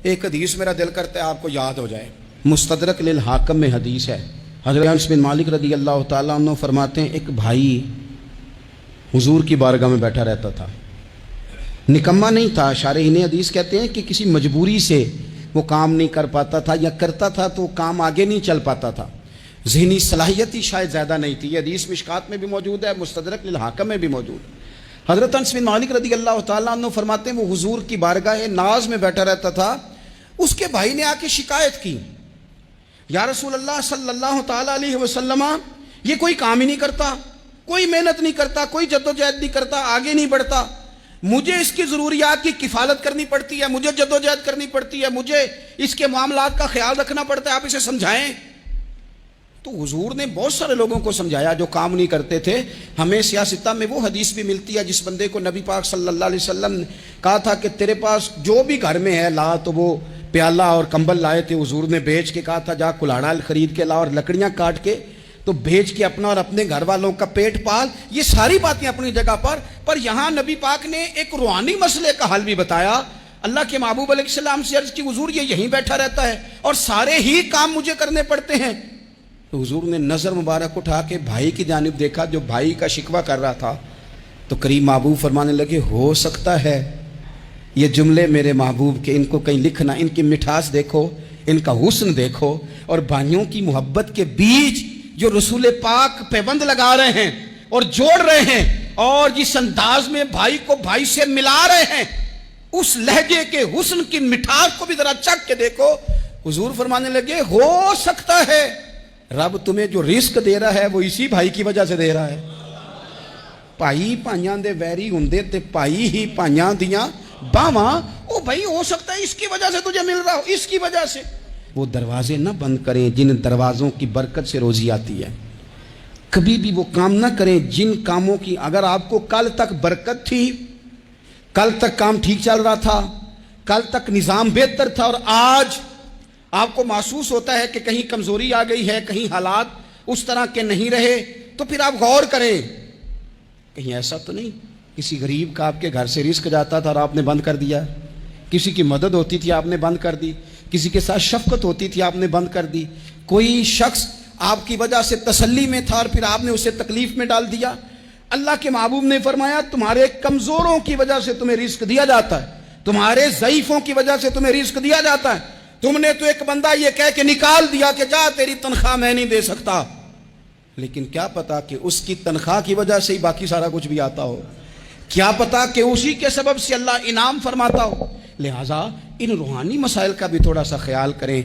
ایک حدیث میرا دل کرتا ہے آپ کو یاد ہو جائے، مستدرک للحاکم میں حدیث ہے۔ حضرت انس بن مالک رضی اللہ تعالیٰ عنہ فرماتے ہیں ایک بھائی حضور کی بارگاہ میں بیٹھا رہتا تھا، نکما نہیں تھا، شارحین حدیث کہتے ہیں کہ کسی مجبوری سے وہ کام نہیں کر پاتا تھا، یا کرتا تھا تو کام آگے نہیں چل پاتا تھا، ذہنی صلاحیت ہی شاید زیادہ نہیں تھی۔ یہ حدیث مشکات میں بھی موجود ہے، مستدرک للحاکم میں بھی موجود ہے۔ حضرت انس بن مالک رضی اللہ تعالیٰ عنہ فرماتے ہیں وہ حضور کی بارگاہ ناز میں بیٹھا رہتا تھا، اس کے بھائی نے آ کے شکایت کی، یا رسول اللہ صلی اللہ تعالیٰ علیہ وسلم، یہ کوئی کام ہی نہیں کرتا، کوئی محنت نہیں کرتا، کوئی جدوجہد نہیں کرتا، آگے نہیں بڑھتا، مجھے اس کی ضروریات کی کفالت کرنی پڑتی ہے، مجھے جدوجہد کرنی پڑتی ہے، مجھے اس کے معاملات کا خیال رکھنا پڑتا ہے، آپ اسے سمجھائیں۔ تو حضور نے بہت سارے لوگوں کو سمجھایا جو کام نہیں کرتے تھے۔ ہمیں سیاستہ میں وہ حدیث بھی ملتی ہے جس بندے کو نبی پاک صلی اللہ علیہ وسلم نے کہا تھا کہ تیرے پاس جو بھی گھر میں ہے لا، تو وہ پیالہ اور کمبل لائے تھے، حضور نے بیچ کے کہا تھا جا کلاڑا خرید کے لا اور لکڑیاں کاٹ کے تو بیچ کے اپنا اور اپنے گھر والوں کا پیٹ پال۔ یہ ساری باتیں اپنی جگہ پر یہاں نبی پاک نے ایک روحانی مسئلے کا حل بھی بتایا۔ اللہ کے محبوب علیہ السلام سے عرض کی حضور یہ یہیں بیٹھا رہتا ہے اور سارے ہی کام مجھے کرنے پڑتے ہیں۔ تو حضور نے نظر مبارک اٹھا کے بھائی کی جانب دیکھا جو بھائی کا شکوہ کر رہا تھا، تو کریم محبوب فرمانے لگے ہو سکتا ہے یہ جملے میرے محبوب کے ان کو کہیں لکھنا، ان کی مٹھاس دیکھو، ان کا حسن دیکھو، اور بھائیوں کی محبت کے بیچ جو رسول پاک پیبند لگا رہے ہیں اور جوڑ رہے ہیں، اور جس انداز میں بھائی کو بھائی سے ملا رہے ہیں، اس لہجے کے حسن کی مٹھاس کو بھی ذرا چکھ کے دیکھو۔ حضور فرمانے لگے ہو سکتا ہے رب تمہیں جو رزق دے رہا ہے وہ اسی بھائی کی وجہ سے دے رہا ہے۔ بھائی پائیاں دے ویری ہوندے تے بھائی ہی پائیاں دیاں باواں، او بھائی ہو سکتا ہے اس کی وجہ سے تجھے مل رہا ہو، اس کی وجہ سے۔ وہ دروازے نہ بند کریں جن دروازوں کی برکت سے روزی آتی ہے، کبھی بھی وہ کام نہ کریں جن کاموں کی اگر آپ کو کل تک برکت تھی، کل تک کام ٹھیک چل رہا تھا، کل تک نظام بہتر تھا، اور آج آپ کو محسوس ہوتا ہے کہ کہیں کمزوری آ گئی ہے، کہیں حالات اس طرح کے نہیں رہے، تو پھر آپ غور کریں کہیں ایسا تو نہیں کسی غریب کا آپ کے گھر سے رزق جاتا تھا اور آپ نے بند کر دیا، کسی کی مدد ہوتی تھی آپ نے بند کر دی، کسی کے ساتھ شفقت ہوتی تھی آپ نے بند کر دی، کوئی شخص آپ کی وجہ سے تسلی میں تھا اور پھر آپ نے اسے تکلیف میں ڈال دیا۔ اللہ کے محبوب نے فرمایا تمہارے کمزوروں کی وجہ سے تمہیں رزق دیا جاتا ہے، تمہارے ضعیفوں کی وجہ سے تمہیں رزق دیا جاتا ہے۔ تم نے تو ایک بندہ یہ کہہ کے نکال دیا کہ جا تیری تنخواہ میں نہیں دے سکتا، لیکن کیا پتا کہ اس کی تنخواہ کی وجہ سے ہی باقی سارا کچھ بھی آتا ہو، کیا پتا کہ اسی کے سبب سے اللہ انعام فرماتا ہو۔ لہٰذا ان روحانی مسائل کا بھی تھوڑا سا خیال کریں۔